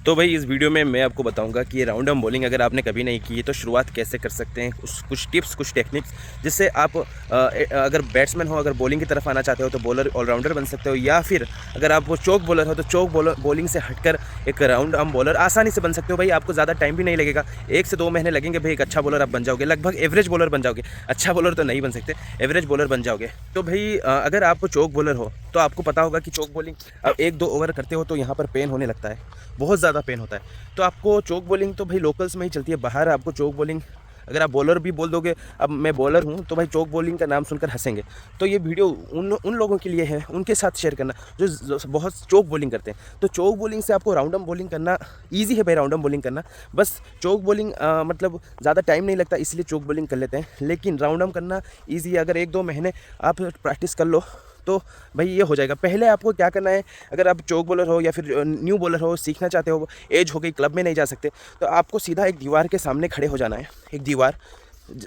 तो भाई इस वीडियो में मैं आपको बताऊंगा कि ये राउंड आर्म बॉलिंग अगर आपने कभी नहीं की है तो शुरुआत कैसे कर सकते हैं, कुछ टिप्स कुछ टेक्निक्स जिससे आप अगर बैट्समैन हो, अगर बॉलिंग की तरफ आना चाहते हो तो बॉलर ऑलराउंडर बन सकते हो, या फिर अगर आप वो चौक बॉलर हो तो चौक बॉलिंग से हटकर एक राउंड आर्म बॉलर आसानी से बन सकते हो। भाई आपको ज़्यादा टाइम भी नहीं लगेगा, 1 से 2 महीने लगेंगे भाई, एक अच्छा बॉलर आप बन जाओगे, लगभग एवरेज बॉलर बन जाओगे। अच्छा बॉलर तो नहीं बन सकते, एवरेज बॉलर बन जाओगे। तो भाई अगर आप चौक बॉलर हो तो आपको पता होगा कि चौक बॉलिंग अब 1-2 ओवर करते हो तो यहाँ पर पेन होने लगता है, बहुत ज़्यादा पेन होता है। तो आपको चौक बॉलिंग तो भाई लोकल्स में ही चलती है, बाहर आपको चौक बॉलिंग अगर आप बॉलर भी बोल दोगे अब मैं बॉलर हूँ तो भाई चौक बॉलिंग का नाम सुनकर हंसेंगे। तो ये वीडियो उन लोगों के लिए है, उनके साथ शेयर करना जो बहुत चौक बॉलिंग करते हैं। तो चौक बॉलिंग से आपको राउंड आर्म बॉलिंग करना ईजी है भाई, राउंड आर्म बॉलिंग करना बस चौक बॉलिंग मतलब ज़्यादा टाइम नहीं लगता, इसलिए चौक बॉलिंग कर लेते हैं। लेकिन राउंड आर्म करना ईजी है, अगर 1-2 महीने आप प्रैक्टिस कर लो तो भाई ये हो जाएगा। पहले आपको क्या करना है, अगर आप चौक बॉलर हो या फिर न्यू बॉलर हो, सीखना चाहते हो, एज हो गई, क्लब में नहीं जा सकते, तो आपको सीधा एक दीवार के सामने खड़े हो जाना है। एक दीवार,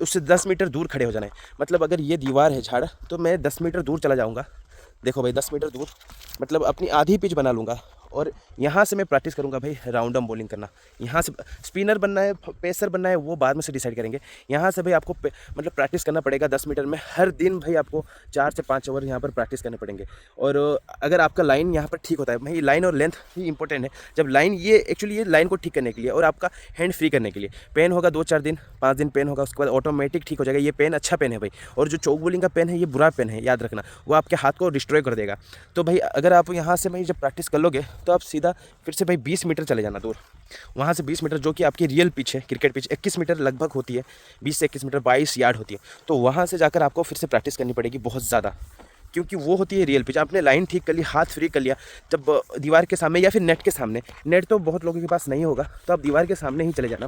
उससे 10 मीटर दूर खड़े हो जाना है। मतलब अगर ये दीवार है झाड़, तो मैं 10 मीटर दूर चला जाऊँगा। देखो भाई 10 मीटर दूर, मतलब अपनी आधी पिच बना लूँगा और यहाँ से मैं प्रैक्टिस करूँगा भाई राउंड आर्म बॉलिंग करना। यहाँ से स्पिनर बनना है, पेसर बनना है, वो बाद में से डिसाइड करेंगे। यहाँ से भाई आपको मतलब प्रैक्टिस करना पड़ेगा 10 मीटर में। हर दिन भाई आपको 4 से 5 ओवर यहाँ पर प्रैक्टिस करने पड़ेंगे। और अगर आपका लाइन यहाँ पर ठीक होता है, भाई लाइन और लेंथ ही इंपॉर्टेंट है। जब लाइन ये एक्चुअली ये लाइन को ठीक करने के लिए और आपका हैंड फ्री करने के लिए पेन होगा, 2-4 दिन 5 दिन पेन होगा, उसके बाद ऑटोमेटिक ठीक हो जाएगा। ये पेन अच्छा पेन है भाई, और जो चौक बॉलिंग का पेन है ये बुरा पेन है, याद रखना, वो आपके हाथ को डिस्ट्रॉय कर देगा। तो भाई अगर आप यहाँ से भाई जब प्रैक्टिस कर लोगे तो आप सीधा फिर से भाई 20 मीटर चले जाना दूर। वहाँ से 20 मीटर जो कि आपकी रियल पिच है, क्रिकेट पिच 21 मीटर लगभग होती है, 20 से 21 मीटर 22 यार्ड होती है। तो वहाँ से जाकर आपको फिर से प्रैक्टिस करनी पड़ेगी बहुत ज़्यादा, क्योंकि वो होती है रियल पिच। आपने लाइन ठीक कर ली, हाथ फ्री कर लिया, जब दीवार के सामने या फिर नेट के सामने, नेट तो बहुत लोगों के पास नहीं होगा, तो आप दीवार के सामने ही चले जाना।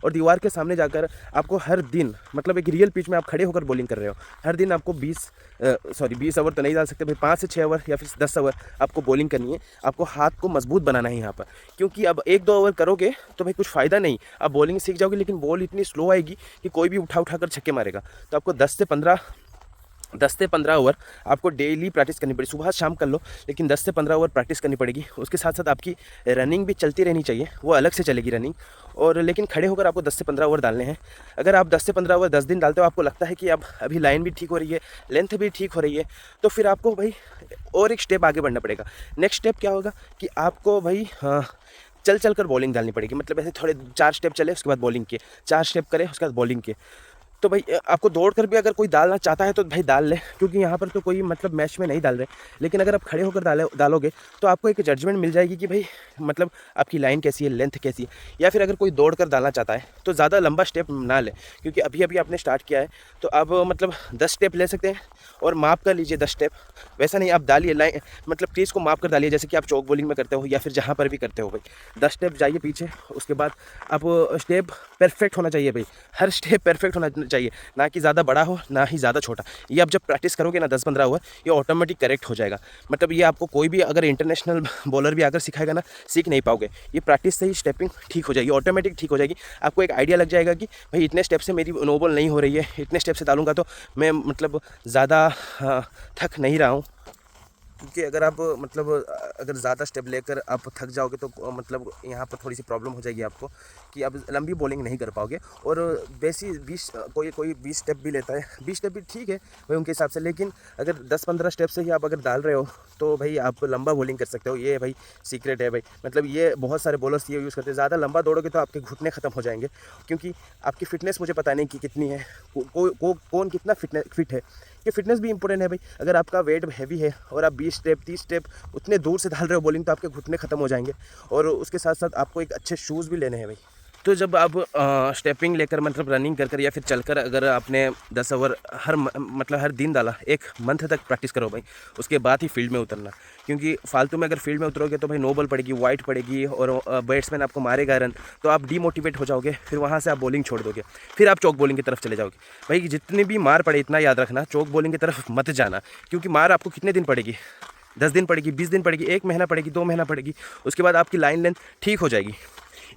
और दीवार के सामने जाकर आपको हर दिन, मतलब एक रियल पिच में आप खड़े होकर बॉलिंग कर रहे हो, हर दिन आपको 20 ओवर तो नहीं डाल सकते भाई, 5 से 6 ओवर या फिर 10 ओवर आपको बॉलिंग करनी है। आपको हाथ को मजबूत बनाना है यहाँ पर, क्योंकि अब 1-2 ओवर करोगे तो भाई कुछ फ़ायदा नहीं। आप बॉलिंग सीख जाओगे लेकिन बॉल इतनी स्लो आएगी कि कोई भी उठा कर छक्के मारेगा। तो आपको 10 से 15 ओवर आपको डेली प्रैक्टिस करनी पड़ेगी। सुबह शाम कर लो, लेकिन 10 से 15 ओवर प्रैक्टिस करनी पड़ेगी। उसके साथ साथ आपकी रनिंग भी चलती रहनी चाहिए, वो अलग से चलेगी रनिंग। और लेकिन खड़े होकर आपको 10 से 15 ओवर डालने हैं। अगर आप 10 से 15 ओवर 10 दिन डालते हो, आपको लगता है कि अब अभी लाइन भी ठीक हो रही है, लेंथ भी ठीक हो रही है, तो फिर आपको भाई और एक स्टेप आगे बढ़ना पड़ेगा। नेक्स्ट स्टेप क्या होगा कि आपको भाई चल कर बॉलिंग डालनी पड़ेगी। मतलब ऐसे थोड़े 4 स्टेप चले, उसके बाद बॉलिंग किए, 4 स्टेप करे, उसके बाद बॉलिंग किए। तो भाई आपको दौड़ कर भी अगर कोई डालना चाहता है तो भाई डाल ले, क्योंकि यहाँ पर तो कोई मतलब मैच में नहीं डाल रहे। लेकिन अगर आप खड़े होकर डालोगे तो आपको एक जजमेंट मिल जाएगी कि भाई मतलब आपकी लाइन कैसी है, लेंथ कैसी है। या फिर अगर कोई दौड़ कर डालना चाहता है तो ज़्यादा लंबा स्टेप ना ले, क्योंकि अभी अभी आपने स्टार्ट किया है, तो आप मतलब 10 स्टेप ले सकते हैं और माप कर लीजिए 10 स्टेप। वैसा नहीं, आप डालिए लाइन, मतलब क्रीज को माप कर डालिए, जैसे कि आप चौक बॉलिंग में करते हो या फिर जहाँ पर भी करते हो भाई। 10 स्टेप जाइए पीछे, उसके बाद आप स्टेप परफेक्ट होना चाहिए भाई, हर स्टेप परफेक्ट होना चाहिए, ना कि ज़्यादा बड़ा हो ना ही ज़्यादा छोटा। ये आप जब प्रैक्टिस करोगे ना 10-15 ओवर, ये ऑटोमेटिक करेक्ट हो जाएगा। मतलब ये आपको कोई भी अगर इंटरनेशनल बॉलर भी अगर सिखाएगा ना, सीख नहीं पाओगे। ये प्रैक्टिस से ही स्टेपिंग ठीक हो जाएगी, ऑटोमेटिक ठीक हो जाएगी। आपको एक आइडिया लग जाएगा कि भाई इतने स्टेप से मेरी नो बॉल नहीं हो रही है, इतने स्टेप से डालूंगा तो मैं मतलब ज़्यादा थक नहीं रहा हूँ। क्योंकि अगर आप मतलब अगर ज़्यादा स्टेप लेकर आप थक जाओगे तो मतलब यहाँ पर थोड़ी सी प्रॉब्लम हो जाएगी आपको, कि आप लंबी बॉलिंग नहीं कर पाओगे। और बेसी 20 स्टेप भी लेता है, 20 स्टेप भी ठीक है भाई उनके हिसाब से। लेकिन अगर 10-15 स्टेप से ही आप अगर डाल रहे हो तो भाई आप लंबा बॉलिंग कर सकते हो। ये भाई सीक्रेट है भाई, मतलब ये बहुत सारे बॉलर्स ये यूज़ करते हैं। ज़्यादा लंबा दौड़ोगे तो आपके घुटने ख़त्म हो जाएंगे, क्योंकि आपकी फ़िटनेस मुझे पता नहीं कि कितनी है, कौन कितना फिट है। ये फिटनेस भी इंपॉर्टेंट है भाई। अगर आपका वेट हैवी है और आप 20 स्टेप 30 स्टेप उतने दूर से डाल रहे हो बॉलिंग, तो आपके घुटने खत्म हो जाएंगे। और उसके साथ साथ आपको एक अच्छे शूज़ भी लेने हैं भाई। तो जब आप स्टेपिंग लेकर मतलब रनिंग कर या फिर चलकर अगर आपने 10 ओवर मतलब हर दिन डाला, 1 मंथ तक प्रैक्टिस करो भाई, उसके बाद ही फील्ड में उतरना। क्योंकि फालतू में अगर फील्ड में उतरोगे तो भाई नो बॉल पड़ेगी, वाइड पड़ेगी और बैट्समैन आपको मारेगा रन, तो आप डीमोटिवेट हो जाओगे। फिर वहाँ से आप बॉलिंग छोड़ दोगे, फिर आप चौक बॉलिंग की तरफ चले जाओगे। भाई जितनी भी मार पड़े इतना याद रखना, चौक बॉलिंग की तरफ मत जाना, क्योंकि मार आपको कितने दिन पड़ेगी, 10 दिन पड़ेगी, 20 दिन पड़ेगी, 1 महीना पड़ेगी, 2 महीना पड़ेगी। उसके बाद आपकी लाइन लेंथ ठीक हो जाएगी।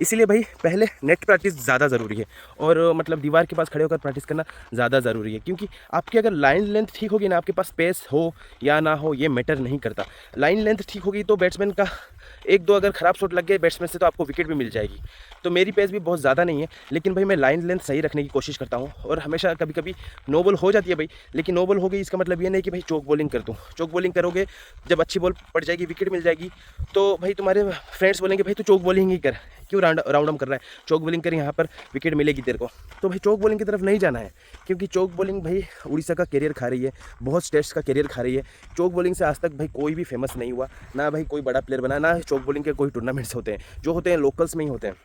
इसीलिए भाई पहले नेट प्रैक्टिस ज़्यादा ज़रूरी है, और मतलब दीवार के पास खड़े होकर प्रैक्टिस करना ज़्यादा ज़रूरी है। क्योंकि आपकी अगर लाइन लेंथ ठीक होगी ना, आपके पास स्पेस हो या ना हो ये मैटर नहीं करता। लाइन लेंथ ठीक होगी तो बैट्समैन का एक दो अगर ख़राब शॉट लग गए बैट्समैन से तो आपको विकेट भी मिल जाएगी। तो मेरी पेस भी बहुत ज़्यादा नहीं है, लेकिन भाई मैं लाइन लेंथ सही रखने की कोशिश करता हूँ और हमेशा कभी कभी नो बॉल हो जाती है भाई, लेकिन नो बॉल हो गई इसका मतलब ये नहीं कि भाई चौक बॉलिंग कर दूँ। चौक बॉलिंग करोगे, जब अच्छी बॉल पड़ जाएगी विकेट मिल जाएगी तो भाई तुम्हारे फ्रेंड्स बोलेंगे भाई तू चौक बॉलिंग ही कर, क्यों राउंड कर रहा है, चौक बॉलिंग कर, यहाँ पर विकेट मिलेगी तेरे को। तो भाई चौक बॉलिंग की तरफ नहीं जाना है, क्योंकि चौक बॉलिंग भाई उड़ीसा का करियर खा रही है, बहुत स्टेट्स का करियर खा रही है। चौक बॉलिंग से आज तक भाई कोई भी फेमस नहीं हुआ, ना भाई कोई बड़ा प्लेयर बना, ना चौक बॉलिंग के कोई टूर्नामेंट्स होते हैं, जो होते हैं लोकल्स में ही होते हैं।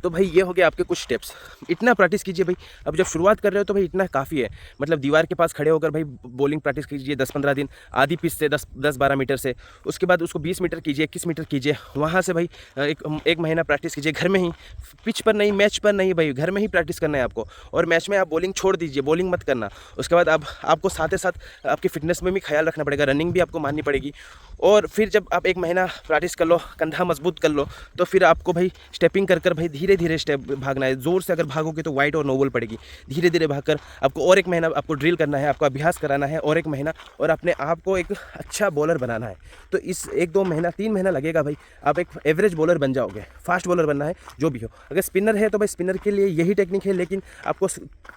तो भाई ये हो गया आपके कुछ स्टेप्स, इतना प्रैक्टिस कीजिए भाई। अब जब शुरुआत कर रहे हो तो भाई इतना काफ़ी है, मतलब दीवार के पास खड़े होकर भाई बॉलिंग प्रैक्टिस कीजिए 10-15 दिन, आधी पिच से 10-12 मीटर से, उसके बाद उसको 20 मीटर कीजिए, 21 मीटर कीजिए, वहाँ से भाई एक महीना प्रैक्टिस कीजिए घर में ही, पिच पर नहीं, मैच पर नहीं भाई, घर में ही प्रैक्टिस करना है आपको। और मैच में आप बॉलिंग छोड़ दीजिए, बॉलिंग मत करना। उसके बाद अब आपको साथ ही साथ आपकी फिटनेस में भी ख्याल रखना पड़ेगा, रनिंग भी आपको मारनी पड़ेगी। और फिर जब आप एक महीना प्रैक्टिस कर लो, कंधा मजबूत कर लो, तो फिर आपको भाई स्टेपिंग कर भाई धीरे धीरे स्टेप भागना है। ज़ोर से अगर भागोगे तो वाइड और नो बॉल पड़ेगी। धीरे धीरे भागकर आपको और एक महीना आपको ड्रिल करना है, आपको अभ्यास कराना है और एक महीना, और अपने आप को एक अच्छा बॉलर बनाना है। तो इस 1-2 महीना 3 महीना लगेगा भाई, आप एक एवरेज बॉलर बन जाओगे। फास्ट बॉलर बनना है जो भी हो। अगर स्पिनर है तो भाई स्पिनर के लिए यही टेक्निक है, लेकिन आपको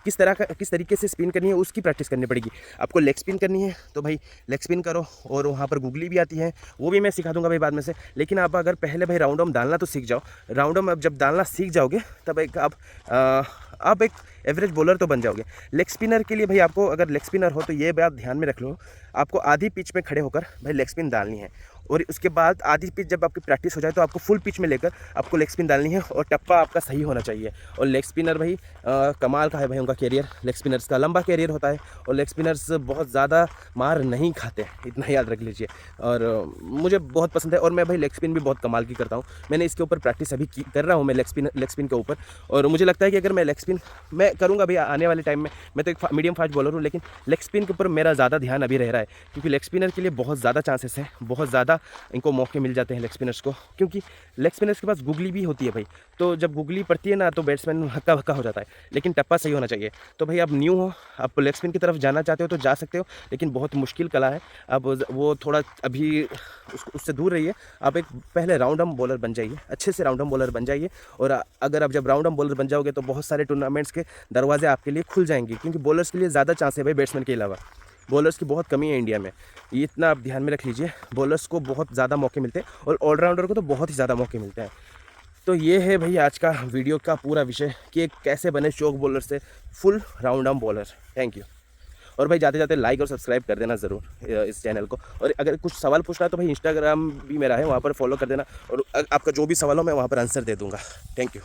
किस तरीके से स्पिन करनी है उसकी प्रैक्टिस करनी पड़ेगी। आपको लेग स्पिन करनी है तो भाई लेग स्पिन करो, और वहाँ पर गुगली भी आती है, वो भी मैं सिखा दूंगा भाई बाद में से। लेकिन आप अगर पहले भाई राउंड डालना तो सीख जाओ। राउंड अब जब डालना सीख जाओगे तब एक आप एक एवरेज बॉलर तो बन जाओगे। लेग स्पिनर के लिए भाई आपको, अगर लेग स्पिनर हो तो ये बात ध्यान में रख लो, आपको आधी पिच में खड़े होकर भाई लेग स्पिन डालनी है, और उसके बाद आधी पिच जब आपकी प्रैक्टिस हो जाए तो आपको फुल पिच में लेकर आपको लेग स्पिन डालनी है, और टप्पा आपका सही होना चाहिए। और लेग स्पिनर भाई कमाल का है भाई उनका कैरियर, लेग स्पिनर्स का लंबा कैरियर होता है, और लेग स्पिनर्स बहुत ज़्यादा मार नहीं खाते, इतना याद रख लीजिए। और मुझे बहुत पसंद है, और मैं भाई लेग स्पिन भी बहुत कमाल की करता हूँ। मैंने इसके ऊपर प्रैक्टिस अभी कर रहा हूँ मैं लेग स्पिन के ऊपर, और मुझे लगता है कि अगर मैं लेग स्पिन मैं करूँगा भाई आने वाले टाइम में, मैं तो एक मीडियम फास्ट बॉलर हूँ, लेकिन लेग स्पिन के ऊपर मेरा ज़्यादा ध्यान अभी रह रहा है, क्योंकि लेग स्पिनर के लिए बहुत ज़्यादा चांसेस हैं, बहुत ज़्यादा इनको मौके मिल जाते हैं लेग स्पिनर्स को, क्योंकि लेग स्पिनर्स के पास गुगली भी होती है भाई। तो जब गुगली पड़ती है ना तो बैट्समैन हक्का भक्का हो जाता है, लेकिन टप्पा सही होना चाहिए। तो भाई आप न्यू हो, आप लेग स्पिन की तरफ जाना चाहते हो तो जा सकते हो, लेकिन बहुत मुश्किल कला है। अब वो थोड़ा अभी उससे दूर रहिए, आप एक पहले राउंड आर्म बॉलर बन जाइए, अच्छे से राउंड आर्म बॉलर बन जाइए। और अगर आप जब राउंड आर्म बॉलर बन जाओगे तो बहुत सारे टूर्नामेंट्स के दरवाजे आपके लिए खुल जाएंगे, क्योंकि बॉलर्स के लिए ज़्यादा चांस है भाई बैट्समैन के अलावा। बॉलर्स की बहुत कमी है इंडिया में, ये इतना आप ध्यान में रख लीजिए। बॉलर्स को बहुत ज़्यादा मौके मिलते हैं, और ऑलराउंडर को तो बहुत ही ज़्यादा मौके मिलते हैं। तो ये है भाई आज का वीडियो का पूरा विषय, कि कैसे बने चौक बॉलर से full round arm bowler. Thank you. और भाई जाते जाते लाइक और सब्सक्राइब कर देना ज़रूर इस चैनल को। और अगर कुछ सवाल पूछना है तो भाई इंस्टाग्राम भी मेरा है, वहाँ पर फॉलो कर देना, और आपका जो भी सवाल हो मैं वहाँ पर आंसर दे दूँगा। Thank you.